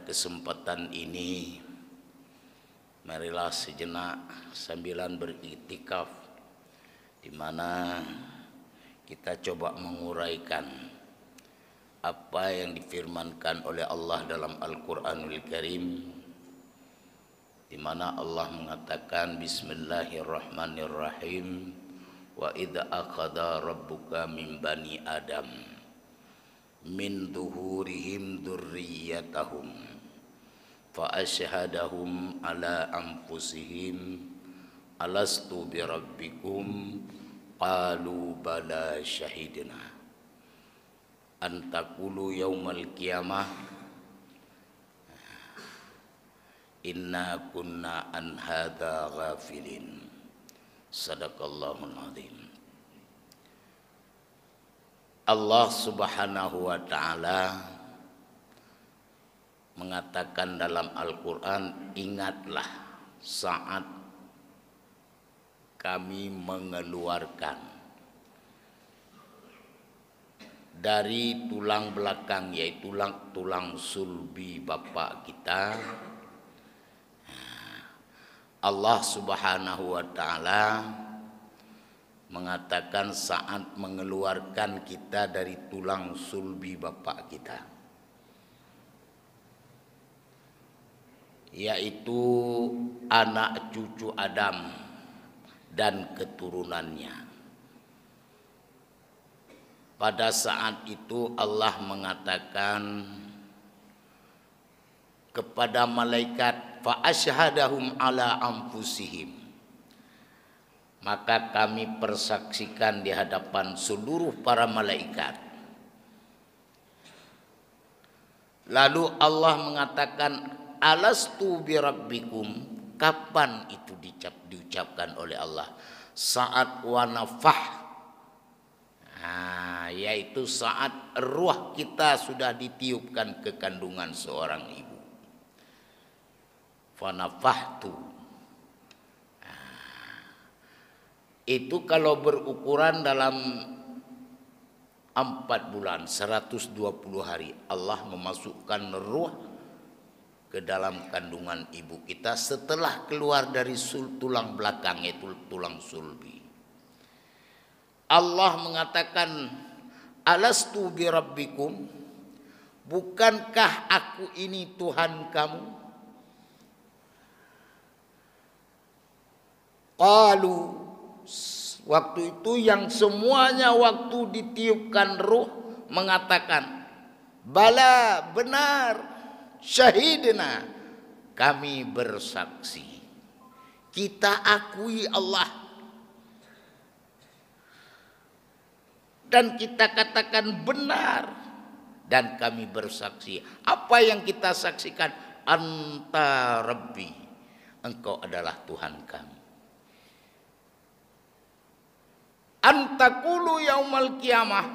kesempatan ini marilah sejenak sambilan beriktikaf, di mana kita coba menguraikan apa yang difirmankan oleh Allah dalam Al-Qur'anul Karim, di mana Allah mengatakan Bismillahirrahmanirrahim, wa idza akhadha rabbuka min bani adam min zuhurihim dzurriyyatahum fa asyhadahum ala anfusihim alastu birabbikum qalu bala syahidna an taqulu yaumal qiyamah inna kunna an hadza ghafilin. Sadaqallahul azim. Allah Subhanahu wa taala mengatakan dalam Al-Qur'an, ingatlah saat kami mengeluarkan dari tulang belakang, yaitu tulang sulbi bapak kita. Allah Subhanahu wa taala mengatakan saat mengeluarkan kita dari tulang sulbi bapak kita, yaitu anak cucu Adam dan keturunannya. Pada saat itu Allah mengatakan kepada malaikat, fa asyhadahum ala anfusihim, maka kami persaksikan di hadapan seluruh para malaikat. Lalu Allah mengatakan, alastu birabbikum, kapan itu diucapkan oleh Allah? Saat wanafah, yaitu saat ruh kita sudah ditiupkan ke kandungan seorang ibu. Fanafahtu, itu kalau berukuran dalam 4 bulan 120 hari Allah memasukkan ruh ke dalam kandungan ibu kita setelah keluar dari tulang belakang, yaitu tulang sulbi. Allah mengatakan, alastu birabbikum, bukankah aku ini Tuhan kamu? Qalu, waktu itu yang semuanya waktu ditiupkan ruh mengatakan, bala, benar, syahidna, kami bersaksi, kita akui Allah, dan kita katakan benar, dan kami bersaksi. Apa yang kita saksikan? Anta Rabbi, engkau adalah Tuhan kami. Antakulu yaumal qiyamah,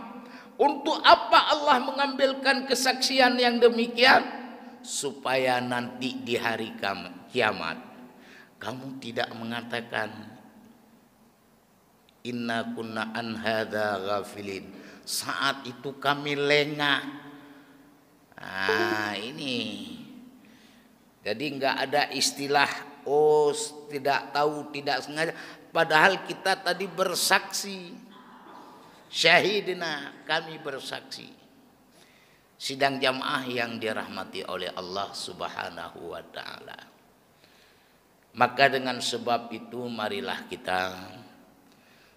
untuk apa Allah mengambilkan kesaksian yang demikian? Supaya nanti di hari kiamat kamu tidak mengatakan inna kunna an hadza ghafilin, saat itu kami lengah. Ini jadi enggak ada istilah tidak tahu, tidak sengaja. Padahal kita tadi bersaksi, syahidina, kami bersaksi. Sidang jamaah yang dirahmati oleh Allah Subhanahu wa taala. Maka dengan sebab itu marilah kita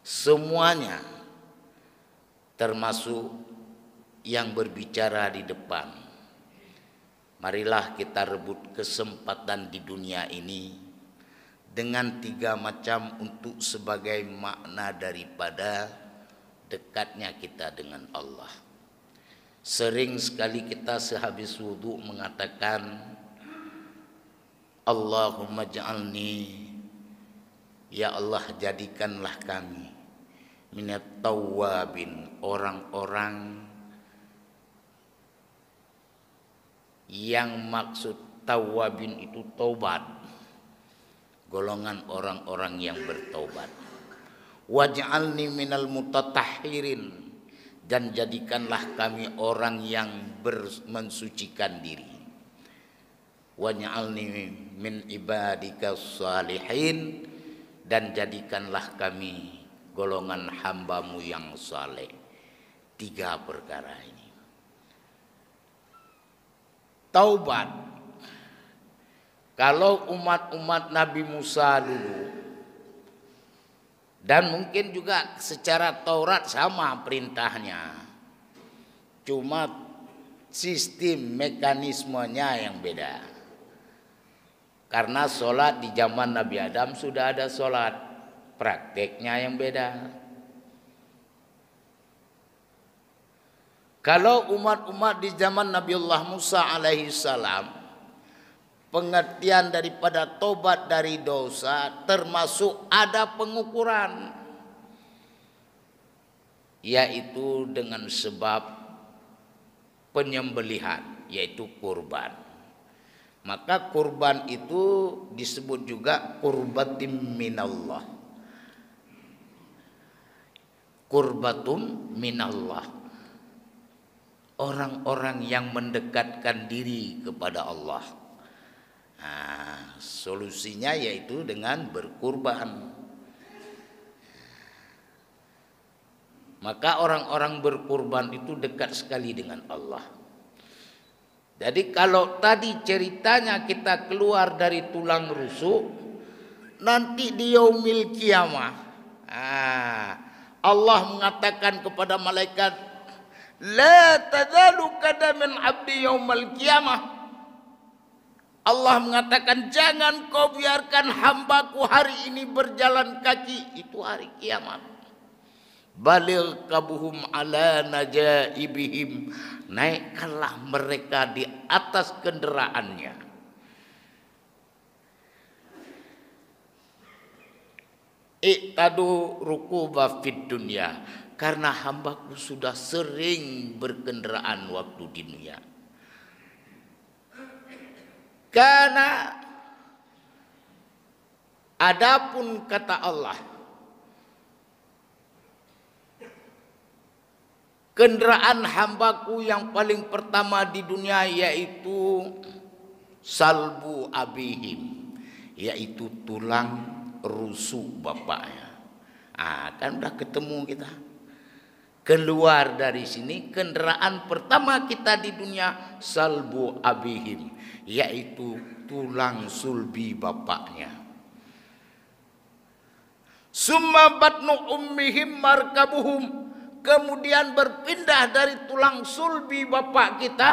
semuanya, termasuk yang berbicara di depan, marilah kita rebut kesempatan di dunia ini dengan 3 macam untuk sebagai makna daripada dekatnya kita dengan Allah. Sering sekali kita sehabis wudu mengatakan, Allahumma ja'alni, ya Allah jadikanlah kami minat tawwabin, orang-orang yang maksud tawwabin itu taubat, golongan orang-orang yang bertaubat. Waj'alni minal mutatahhirin, dan jadikanlah kami orang yang mensucikan diri. waj'alni min ibadikas salihin, dan jadikanlah kami golongan hambamu yang saleh. 3 perkara ini. Taubat. Kalau umat-umat Nabi Musa dulu, dan mungkin juga secara Taurat sama perintahnya, cuma sistem mekanismenya yang beda. Karena sholat di zaman Nabi Adam sudah ada sholat, prakteknya yang beda. Kalau umat-umat di zaman Nabiullah Musa alaihi salam, pengertian daripada tobat dari dosa termasuk ada pengukuran, yaitu dengan sebab penyembelihan, yaitu kurban. Maka kurban itu disebut juga kurbatim minallah. Kurbatum minallah. Orang-orang yang mendekatkan diri kepada Allah. Nah, solusinya yaitu dengan berkurban. Maka orang-orang berkurban itu dekat sekali dengan Allah. Jadi kalau tadi ceritanya kita keluar dari tulang rusuk, nanti di yaumil kiamah, Allah mengatakan kepada malaikat, la tazalu qadamin abdi yaumal qiyamah. Allah mengatakan, jangan kau biarkan hambaku hari ini berjalan kaki, itu hari kiamat. Baligh kabuhum ala najaibihim, naikkanlah mereka di atas kendaraannya. Iqtadu rukuba fid dunya, karena hambaku sudah sering berkendaraan waktu di dunia. Karena adapun kata Allah, kendaraan hambaku yang paling pertama di dunia yaitu salbu abihim, yaitu tulang rusuk bapaknya. Kan udah ketemu kita. Keluar dari sini, kendaraan pertama kita di dunia salbu abihim, yaitu tulang sulbi bapaknya. Summa batnu ummihim markabuhum, kemudian berpindah dari tulang sulbi bapak kita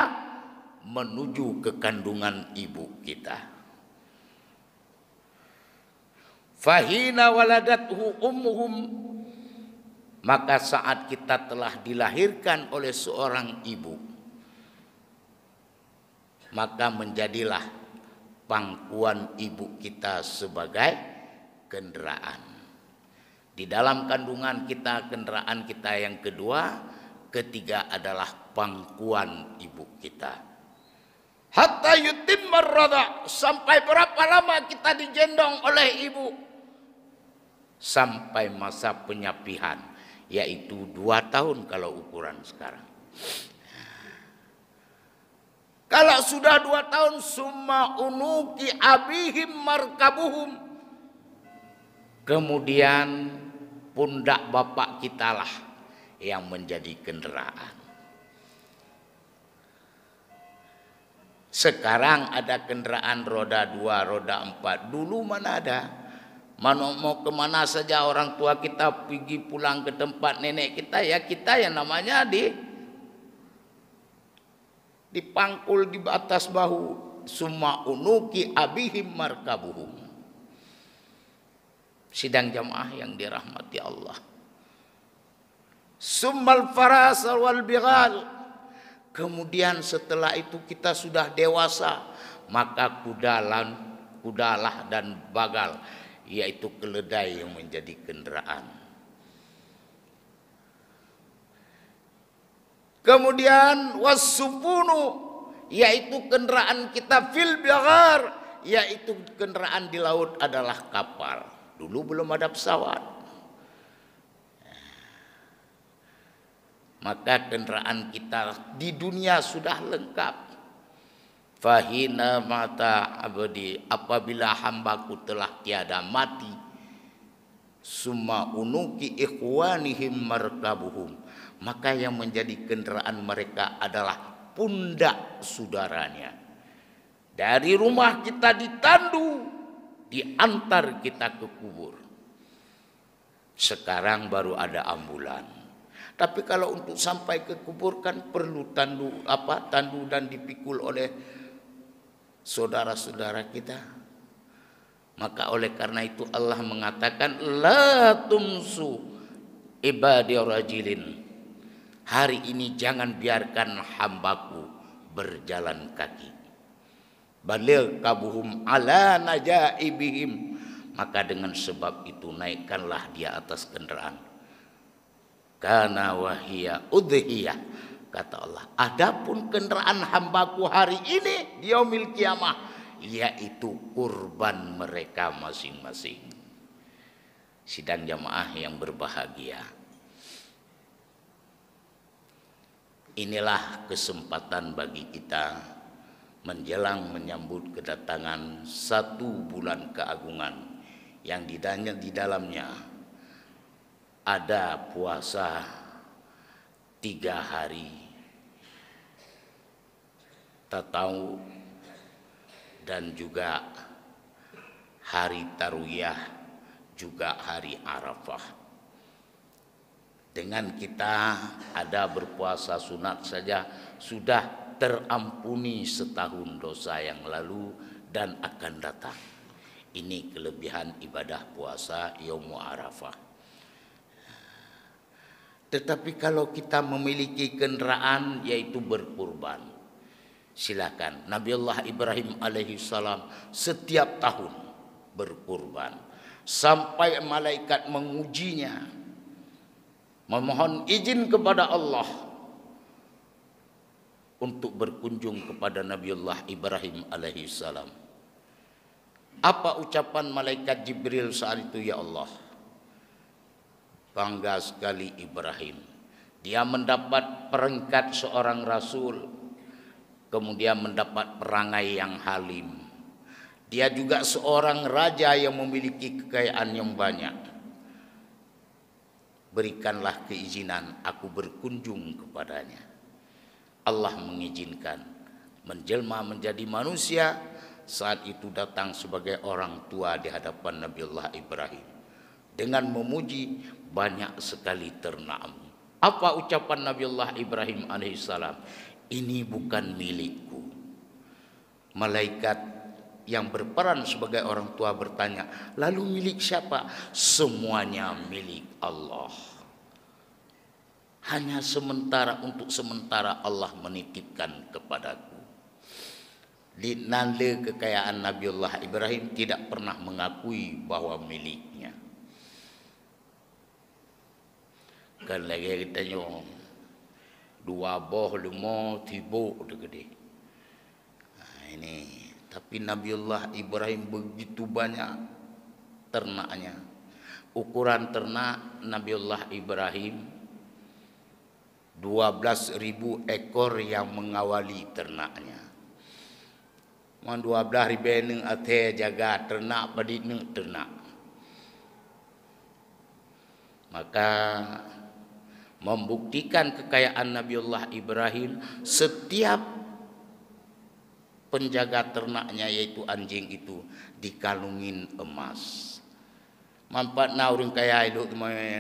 menuju ke kandungan ibu kita. Fahina waladathu ummuhum, maka saat kita telah dilahirkan oleh seorang ibu, maka menjadilah pangkuan ibu kita sebagai kendaraan. Di dalam kandungan kita, kendaraan kita yang kedua, ketiga adalah pangkuan ibu kita. Hatta yutimmar radha, sampai berapa lama kita digendong oleh ibu? Sampai masa penyapihan, yaitu 2 tahun kalau ukuran sekarang. Kalau sudah 2 tahun, summa unuki abihim markabuhum, kemudian pundak bapak kita lah yang menjadi kendaraan. Sekarang ada kendaraan roda 2, roda 4. Dulu mana ada? Mau kemana saja orang tua kita pergi pulang ke tempat nenek kita, ya kita yang namanya dipangkul di atas bahu. Summa unuki abihim markabuhum. Sidang jamaah yang dirahmati Allah. Summal farasa wal bighal, kemudian setelah itu kita sudah dewasa, maka kudalah dan bagal, yaitu keledai yang menjadi kendaraan. Kemudian wasufunu, yaitu kendaraan kita fil bighar, yaitu kendaraan di laut adalah kapal. Dulu belum ada pesawat. Maka kendaraan kita di dunia sudah lengkap. Fahina mata abdi, apabila hambaku telah tiada mati, summa unuki ikhwanihim markabuhum, maka yang menjadi kendaraan mereka adalah pundak saudaranya. Dari rumah kita ditandu, diantar kita ke kubur. Sekarang baru ada ambulan. Tapi kalau untuk sampai ke kubur kan perlu tandu dan dipikul oleh saudara-saudara kita. Maka oleh karena itu Allah mengatakan la tumsu ibadi rajilin. Hari ini jangan biarkan hambaku berjalan kaki. Balil kabuhum ala najaibihim, maka dengan sebab itu naikkanlah dia atas kendaraan. Karena wahia udhiyah, kata Allah, adapun kendaraan hambaku hari ini di yaumil kiamah, yaitu kurban mereka masing-masing. Sidang jamaah yang berbahagia, inilah kesempatan bagi kita menjelang menyambut kedatangan 1 bulan keagungan yang di dalamnya ada puasa 3 hari, tatau dan juga hari Tarwiyah, juga hari Arafah. Dengan kita ada berpuasa sunat saja sudah terampuni setahun dosa yang lalu dan akan datang. Ini kelebihan ibadah puasa Yaum Arafah. Tetapi kalau kita memiliki kendaraan yaitu berkurban, silakan. Nabiullah Ibrahim alaihissalam setiap tahun berkurban sampai malaikat mengujinya, memohon izin kepada Allah untuk berkunjung kepada Nabiullah Ibrahim alaihissalam. Apa ucapan malaikat Jibril saat itu? Ya Allah, bangga sekali Ibrahim. Dia mendapat peringkat seorang rasul, kemudian mendapat perangai yang halim. Dia juga seorang raja yang memiliki kekayaan yang banyak. Berikanlah keizinan aku berkunjung kepadanya. Allah mengizinkan, menjelma menjadi manusia. Saat itu datang sebagai orang tua di hadapan Nabiullah Ibrahim dengan memuji banyak sekali ternak. Apa ucapan Nabiullah Ibrahim alaihissalam? Ini bukan milikku. Malaikat yang berperan sebagai orang tua bertanya, lalu milik siapa? Semuanya milik Allah. Hanya sementara, untuk sementara Allah menitipkan kepadaku. Di nanda kekayaan Nabiullah Ibrahim tidak pernah mengakui bahwa miliknya. Kan lagi kita nyong 2 boh 5 tibo gede. Nah, ini tapi Nabiullah Ibrahim begitu banyak ternaknya. Ukuran ternak Nabiullah Ibrahim 12.000 ekor yang mengawali ternaknya. 12.000 ate jaga ternak pada ternak. Maka membuktikan kekayaan Nabiullah Ibrahim, setiap penjaga ternaknya yaitu anjing itu dikalungin emas. Mampat na urang kaya itu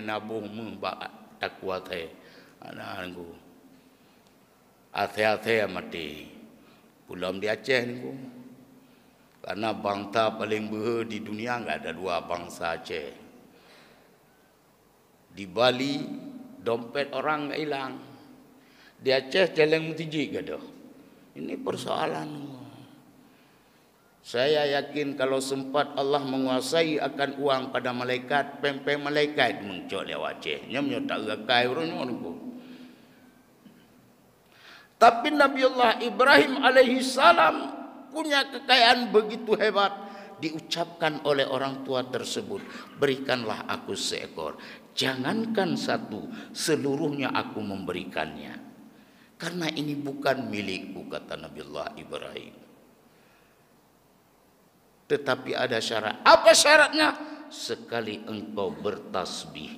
nabuh membak tak kuat anakku. Ate-ate mati. Pulang di Aceh ni ku. Karena bangsa paling besar di dunia enggak ada 2 bangsa Aceh. Di Bali dompet orang enggak hilang. Di Aceh celeng mutiji gado. Ini persoalan. Saya yakin kalau sempat Allah menguasai akan uang pada malaikat, pempeng malaikat mencok lewat Aceh. Nyam tak gakai urang ku. Tapi Nabiullah Ibrahim alaihissalam punya kekayaan begitu hebat. Diucapkan oleh orang tua tersebut, berikanlah aku seekor. Jangankan 1, seluruhnya aku memberikannya. Karena ini bukan milikku, kata Nabiullah Ibrahim. Tetapi ada syarat. Apa syaratnya? Sekali engkau bertasbih,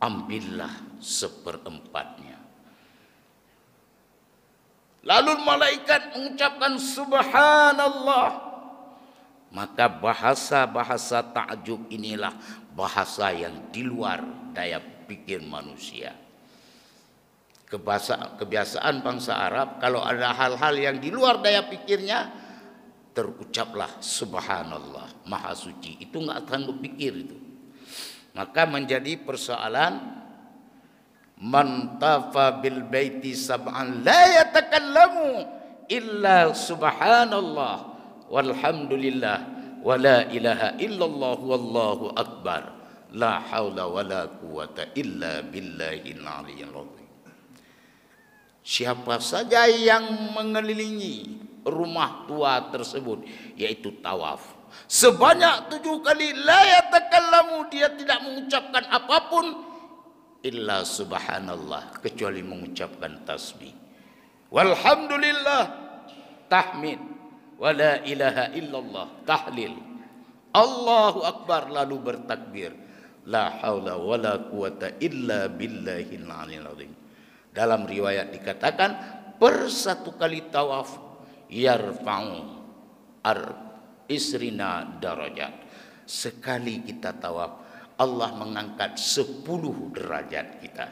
ambillah seperempatnya. Lalu malaikat mengucapkan subhanallah. Maka bahasa-bahasa ta'jub inilah bahasa yang di luar daya pikir manusia. Kebiasaan bangsa Arab, kalau ada hal-hal yang di luar daya pikirnya, terucaplah subhanallah, maha suci. Itu nggak sanggup pikir itu. Maka menjadi persoalan, man tafa bil baiti sab'an la yatakallamu illa subhanallah walhamdulillah wa la ilaha illallah wallahu akbar la haula wa la quwata illa billahil aliyyil azim. Siapa saja yang mengelilingi rumah tua tersebut, yaitu tawaf, sebanyak 7 kali, la yatakallamu, dia tidak mengucapkan apapun illa subhanallah, kecuali mengucapkan tasbih, walhamdulillah tahmid, wala ilaha illallah tahlil, Allahu akbar, lalu bertakbir, la haula wala quwata illa billahil aliyyil azim. Dalam riwayat dikatakan per 1 kali tawaf yarfa'u isrina darajat. Sekali kita tawaf, Allah mengangkat 10 derajat kita.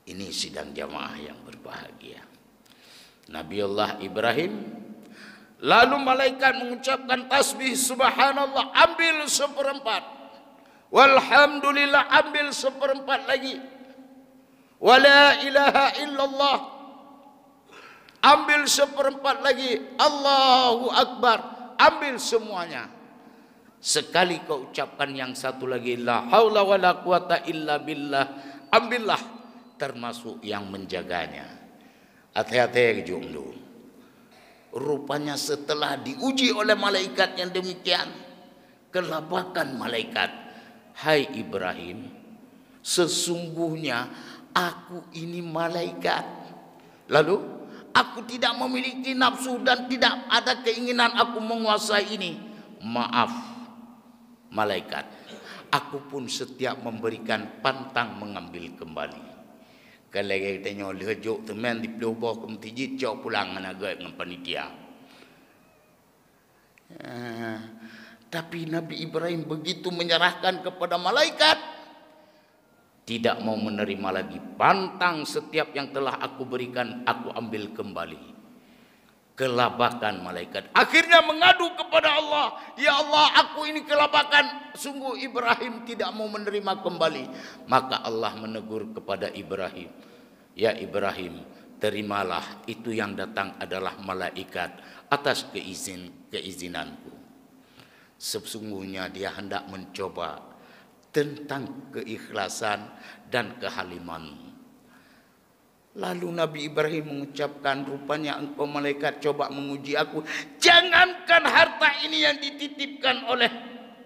Ini sidang jamaah yang berbahagia. Nabiullah Ibrahim, lalu malaikat mengucapkan tasbih subhanallah, ambil 1/4, walhamdulillah, ambil 1/4 lagi, wala ilaha illallah, ambil 1/4 lagi, Allahu akbar, ambil semuanya. Sekali kau ucapkan yang satu lagi, la haula wala quwata illa billah, ambillah, termasuk yang menjaganya. Hati-hati jomblo. Rupanya setelah diuji oleh malaikat yang demikian, kelabakan malaikat. Hai Ibrahim, sesungguhnya aku ini malaikat. Lalu aku tidak memiliki nafsu dan tidak ada keinginan aku menguasai ini. Maaf malaikat, aku pun setiap memberikan pantang mengambil kembali. Kalau kita nyol lejuk teman di pelubah kementijit jauh pulang menagai dengan panitia. Tapi Nabi Ibrahim begitu menyerahkan kepada malaikat, tidak mau menerima lagi. Pantang, setiap yang telah aku berikan aku ambil kembali. Kelabakan malaikat. Akhirnya mengadu kepada Allah, ya Allah, aku ini kelabakan, sungguh Ibrahim tidak mau menerima kembali. Maka Allah menegur kepada Ibrahim, ya Ibrahim, terimalah, itu yang datang adalah malaikat atas keizinanku. Sesungguhnya dia hendak mencoba tentang keikhlasan dan kehalimanmu. Lalu Nabi Ibrahim mengucapkan, rupanya engkau malaikat coba menguji aku. Jangankan harta ini yang dititipkan oleh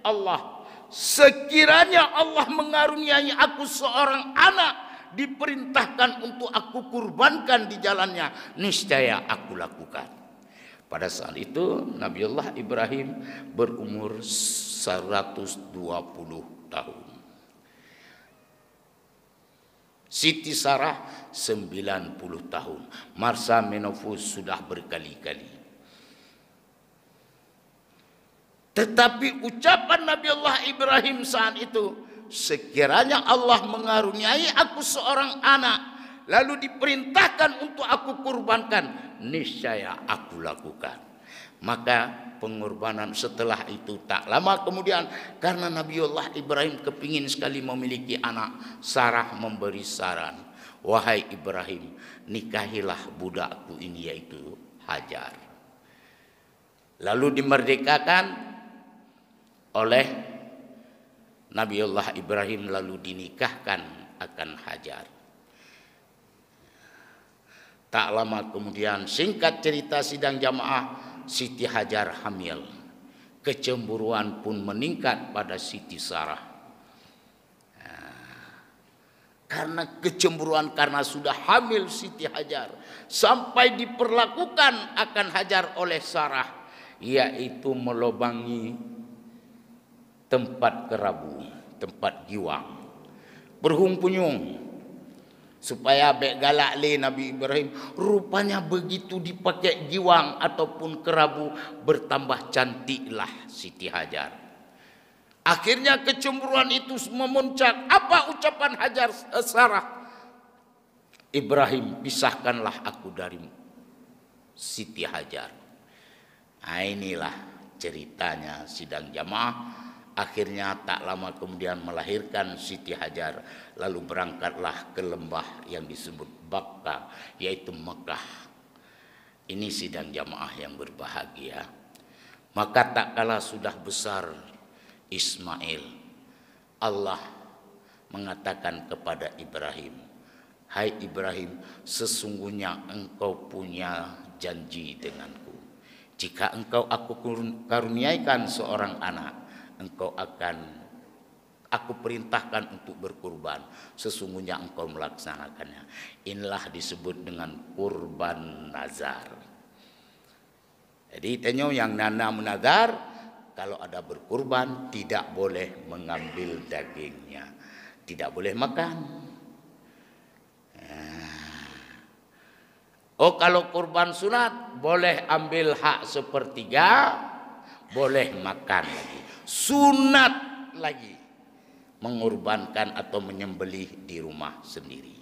Allah, sekiranya Allah mengaruniai aku seorang anak, diperintahkan untuk aku kurbankan di jalannya, niscaya aku lakukan. Pada saat itu Nabiullah Ibrahim berumur 120 tahun. Siti Sarah 90 tahun. Masa menopause sudah berkali-kali. Tetapi ucapan Nabiullah Ibrahim saat itu, sekiranya Allah mengaruniai aku seorang anak, lalu diperintahkan untuk aku kurbankan, niscaya aku lakukan. Maka pengorbanan setelah itu tak lama kemudian, karena Nabiullah Ibrahim kepingin sekali memiliki anak, Sarah memberi saran, wahai Ibrahim, nikahilah budakku ini, yaitu Hajar. Lalu dimerdekakan oleh Nabiullah Ibrahim, lalu dinikahkan akan Hajar. Tak lama kemudian, singkat cerita sidang jamaah, Siti Hajar hamil. Kecemburuan pun meningkat pada Siti Sarah. karena kecemburuan, karena sudah hamil Siti Hajar, sampai diperlakukan akan Hajar oleh Sarah, yaitu melobangi tempat kerabu, tempat giwang, berhumpunyung supaya bek galak le Nabi Ibrahim. Rupanya begitu dipakai giwang ataupun kerabu, bertambah cantiklah Siti Hajar. Akhirnya kecemburuan itu memuncak. Apa ucapan Hajar Sarah? Ibrahim, pisahkanlah aku dari Siti Hajar. Nah, inilah ceritanya sidang jamaah. Akhirnya tak lama kemudian melahirkan Siti Hajar, lalu berangkatlah ke lembah yang disebut Bakka, yaitu Mekah. Ini sidang jamaah yang berbahagia. Maka tak kala sudah besar Ismail, Allah mengatakan kepada Ibrahim, hai Ibrahim, sesungguhnya engkau punya janji denganku. Jika engkau aku karuniaikan seorang anak, aku perintahkan untuk berkurban. Sesungguhnya engkau melaksanakannya. Inilah disebut dengan kurban nazar. Jadi tenyo yang nana menazar, kalau ada berkurban tidak boleh mengambil dagingnya, tidak boleh makan. Oh, kalau kurban sunat boleh ambil hak sepertiga, boleh makan lagi. Sunat lagi mengorbankan atau menyembelih di rumah sendiri.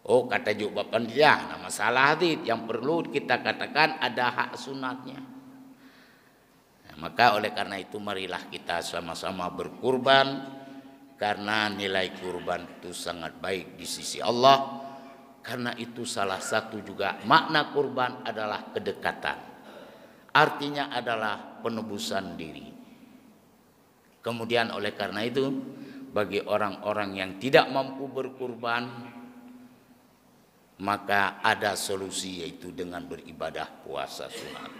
Oh, kata juga Bapak dia, nah masalah hadis yang perlu kita katakan ada hak sunatnya. Nah, maka oleh karena itu marilah kita sama-sama berkurban, karena nilai kurban itu sangat baik di sisi Allah. Karena itu salah satu juga makna kurban adalah kedekatan. Artinya adalah penebusan diri. Kemudian oleh karena itu, bagi orang-orang yang tidak mampu berkurban, maka ada solusi, yaitu dengan beribadah puasa sunat.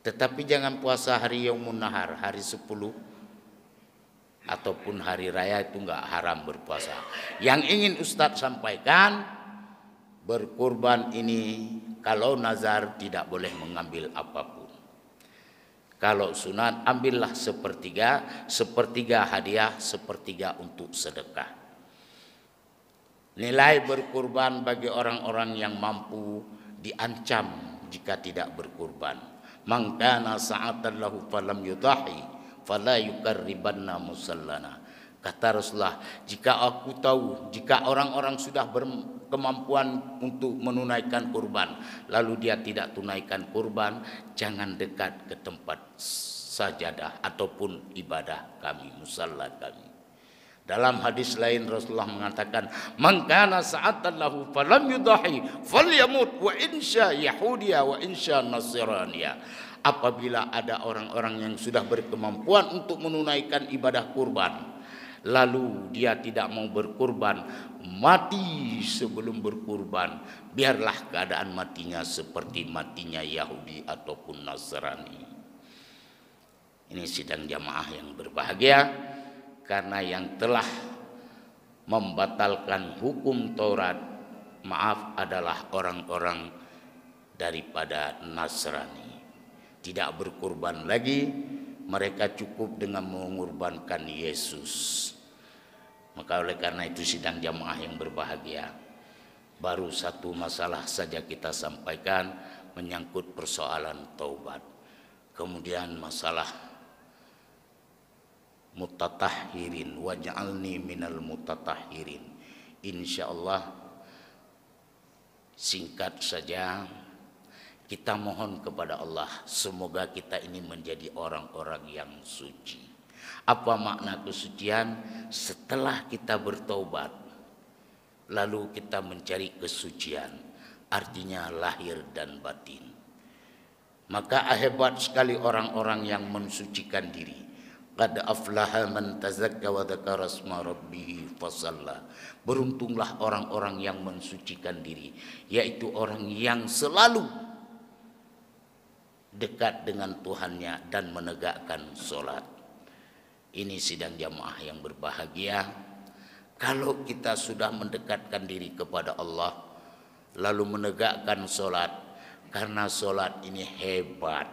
Tetapi jangan puasa hari Yaumun Nahar, hari 10 ataupun hari raya, itu enggak haram berpuasa. Yang ingin Ustadz sampaikan, berkurban ini kalau nazar tidak boleh mengambil apapun. Kalau sunat ambillah sepertiga, sepertiga hadiah, sepertiga untuk sedekah. Nilai berkurban bagi orang-orang yang mampu diancam jika tidak berkurban. Man kana sa'atan lahu falam yudahi fala yukarribanna musallana. Kata Rasulullah, jika aku tahu, jika orang-orang sudah berkemampuan untuk menunaikan kurban, lalu dia tidak tunaikan kurban, jangan dekat ke tempat sajadah ataupun ibadah kami, musalla kami. Dalam hadis lain Rasulullah mengatakan, man kana sa'atan lahu falam yudahi falyamut wa insya yahudiya wa insya nasraniya. Apabila ada orang-orang yang sudah berkemampuan untuk menunaikan ibadah kurban, lalu dia tidak mau berkurban, mati sebelum berkurban, biarlah keadaan matinya seperti matinya Yahudi ataupun Nasrani. Ini sidang jamaah yang berbahagia, karena yang telah membatalkan hukum Taurat, maaf, adalah orang-orang daripada Nasrani. Tidak berkurban lagi, mereka cukup dengan mengorbankan Yesus. Maka oleh karena itu sidang jamaah yang berbahagia, baru satu masalah saja kita sampaikan, menyangkut persoalan taubat. Kemudian masalah mutatahhirin, waj'alni minal mutatahhirin. Insyaallah singkat saja, kita mohon kepada Allah, semoga kita ini menjadi orang-orang yang suci. Apa makna kesucian? Setelah kita bertaubat, lalu kita mencari kesucian, artinya lahir dan batin. Maka hebat sekali orang-orang yang mensucikan diri. Qad aflaha man tazakka wa dzakara asma rabbih fasalla. Beruntunglah orang-orang yang mensucikan diri, yaitu orang yang selalu dekat dengan Tuhannya dan menegakkan sholat. Ini sidang jamaah yang berbahagia. Kalau kita sudah mendekatkan diri kepada Allah, lalu menegakkan solat, karena solat ini hebat.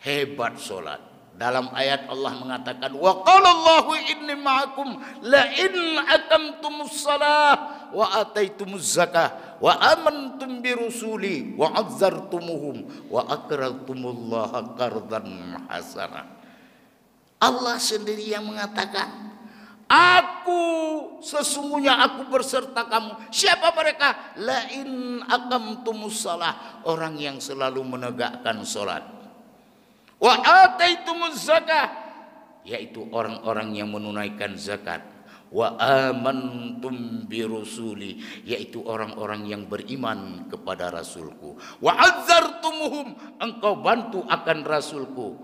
Hebat solat. Dalam ayat Allah mengatakan, wa qala Allahu inni ma'akum la in aqamtumus shalah wa ataitumuz zakah wa amantum bi rusuli wa azzartumuhum wa aqradtumullaha qardan hasana. Allah sendiri yang mengatakan, sesungguhnya aku berserta kamu. Siapa mereka? La in aqamtumus shalah, orang yang selalu menegakkan salat. Wa ataitumuz zakah, yaitu orang-orang yang menunaikan zakat. Wa amantum bi rusuli, yaitu orang-orang yang beriman kepada rasulku. Wa azzartumuhum, engkau bantu akan rasulku.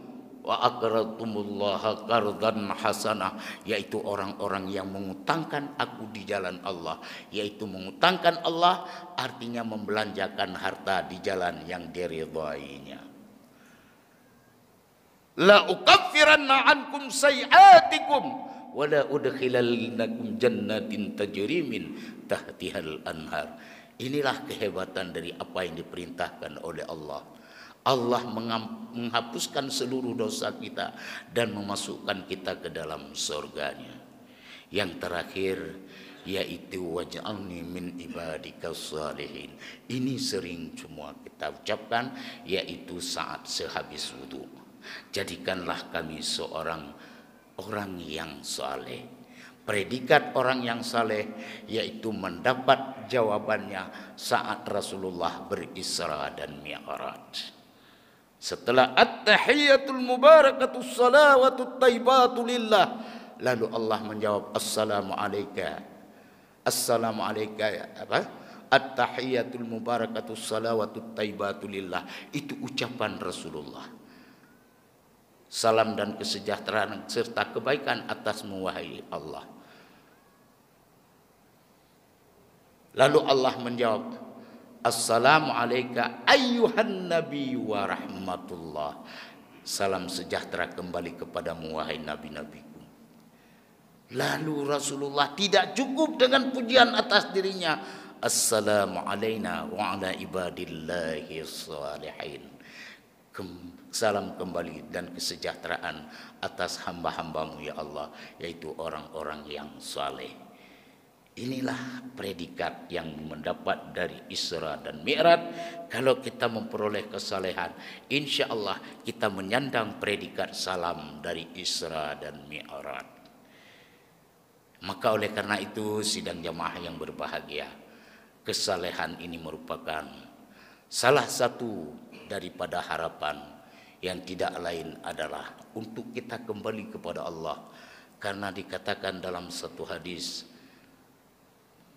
Wa aqradtumullaha qardan hasanah, yaitu orang-orang yang mengutangkan aku di jalan Allah. Yaitu mengutangkan Allah artinya membelanjakan harta di jalan yang diridhainya. La ukaffiranna ankum sayiatikum wa la udkhilannakum jannatin tajri min tahtihal anhar. Inilah kehebatan dari apa yang diperintahkan oleh Allah. Allah menghapuskan seluruh dosa kita dan memasukkan kita ke dalam surganya. Yang terakhir yaitu waj'alni min ibadikas salihin. Ini sering semua kita ucapkan, yaitu saat sehabis wudu. Jadikanlah kami seorang orang yang saleh. Predikat orang yang saleh yaitu mendapat jawabannya saat Rasulullah berisra dan mi'raj. Setelah at-tahiyatul mubarakatus salawatut taibatu lillah, lalu Allah menjawab assalamu alayka. Assalamu alayka apa? At-tahiyatul mubarakatus salawatut taibatu lillah. Itu ucapan Rasulullah. Salam dan kesejahteraan serta kebaikan atasmu wahai Allah. Lalu Allah menjawab, assalamu alayka ayyuhan nabi wa rahmatullah. Salam sejahtera kembali kepadamu wahai nabi-nabiku. Lalu Rasulullah tidak cukup dengan pujian atas dirinya. Assalamu alayna wa ala ibadillahi shalihin. Salam kembali dan kesejahteraan atas hamba-hambamu ya Allah, yaitu orang-orang yang saleh. Inilah predikat yang mendapat dari Isra dan Mi'raj. Kalau kita memperoleh kesalehan, insya Allah kita menyandang predikat salam dari Isra dan Mi'raj. Maka oleh karena itu sidang jamaah yang berbahagia, kesalehan ini merupakan salah satu daripada harapan yang tidak lain adalah untuk kita kembali kepada Allah. Karena dikatakan dalam satu hadis,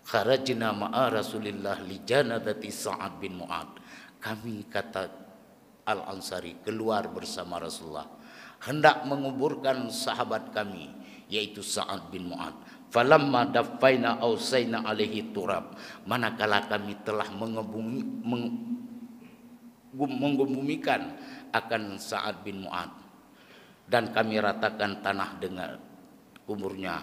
kharajna ma'a Rasulillah li janazati Sa'ad bin Mu'ad. Kami, kata Al-Ansari, keluar bersama Rasulullah hendak menguburkan sahabat kami yaitu Sa'ad bin Mu'ad. Falamma daffaina ausaina alaihi turab, manakala kami telah menggebumikan akan Sa'ad bin Mu'ad dan kami ratakan tanah dengan kuburnya.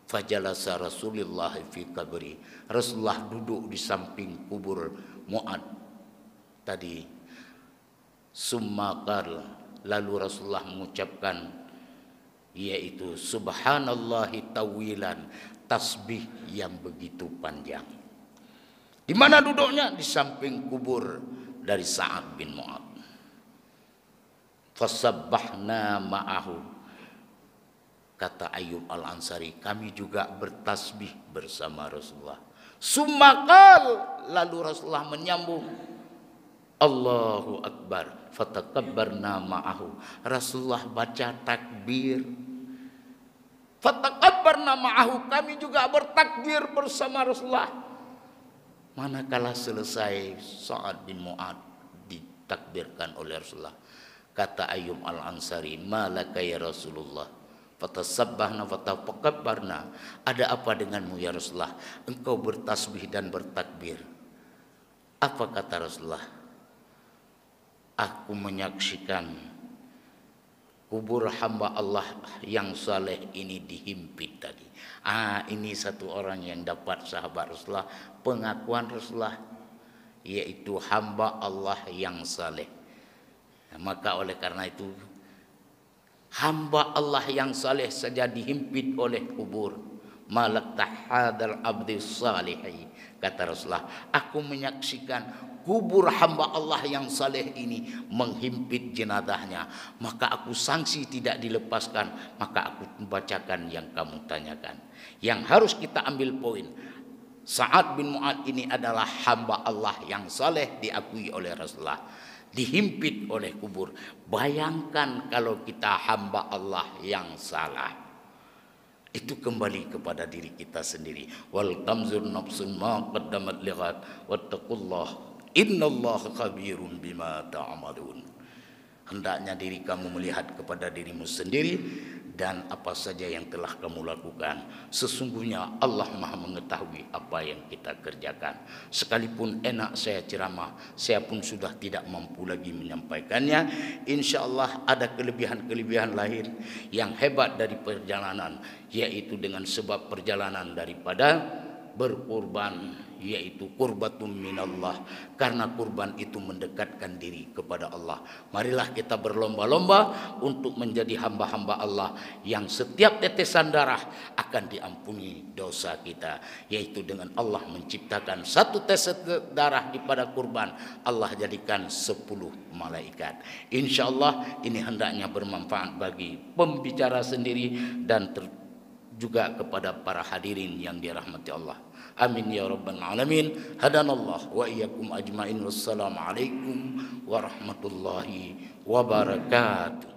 Fajalasa Rasulullah fi kabri, Rasulullah duduk di samping kubur Mu'ad tadi. Summa qala, lalu Rasulullah mengucapkan yaitu subhanallahi tawilan, tasbih yang begitu panjang. Di mana duduknya? Di samping kubur dari Sa'ad bin Mu'ad. Fasabbahna ma'ahu, kata Ayyub Al-Ansari, kami juga bertasbih bersama Rasulullah. Sumaqal, lalu Rasulullah menyambung, Allahu Akbar, fatakabbarna ma'ahu. Rasulullah baca takbir. Fatakabbarna ma'ahu, kami juga bertakbir bersama Rasulullah. Manakala selesai Sa'ad bin Mu'ad ditakbirkan oleh Rasulullah, kata Ayyub Al-Ansari, malaka ya Rasulullah, fatasabbahna fataqabbarna, ada apa denganmu ya Rasulullah, engkau bertasbih dan bertakbir? Apa kata Rasulullah? Aku menyaksikan kubur hamba Allah yang saleh ini dihimpit tadi. Ini satu orang yang dapat sahabat Rasulullah, pengakuan Rasulullah, yaitu hamba Allah yang saleh. Maka oleh karena itu, hamba Allah yang saleh saja dihimpit oleh kubur. Malak tahadal abdi salihi, kata Rasulullah, aku menyaksikan kubur hamba Allah yang saleh ini menghimpit jenazahnya, maka aku sanksi tidak dilepaskan, maka aku membacakan yang kamu tanyakan. Yang harus kita ambil poin, Sa'ad bin Mu'adz ini adalah hamba Allah yang saleh diakui oleh Rasulullah, dihimpit oleh kubur. Bayangkan kalau kita hamba Allah yang salah. Itu kembali kepada diri kita sendiri. Wal tamzur nafsun ma qaddamat lighat wattaqullah innallaha khabirum bima ta'malun. Hendaknya diri kamu melihat kepada dirimu sendiri dan apa saja yang telah kamu lakukan. Sesungguhnya Allah Maha mengetahui apa yang kita kerjakan. Sekalipun enak saya ceramah, saya pun sudah tidak mampu lagi menyampaikannya. Insya Allah ada kelebihan-kelebihan lain yang hebat dari perjalanan, yaitu dengan sebab perjalanan daripada berkurban, yaitu qurbatum minallah, karena kurban itu mendekatkan diri kepada Allah. Marilah kita berlomba-lomba untuk menjadi hamba-hamba Allah yang setiap tetesan darah akan diampuni dosa kita, yaitu dengan Allah menciptakan satu tetes darah pada kurban, Allah jadikan 10 malaikat. Insya Allah ini hendaknya bermanfaat bagi pembicara sendiri dan juga kepada para hadirin yang dirahmati Allah. Amin ya rabbal alamin. Hadanallah wa iyyakum ajmain. Wassalamualaikum warahmatullahi wabarakatuh.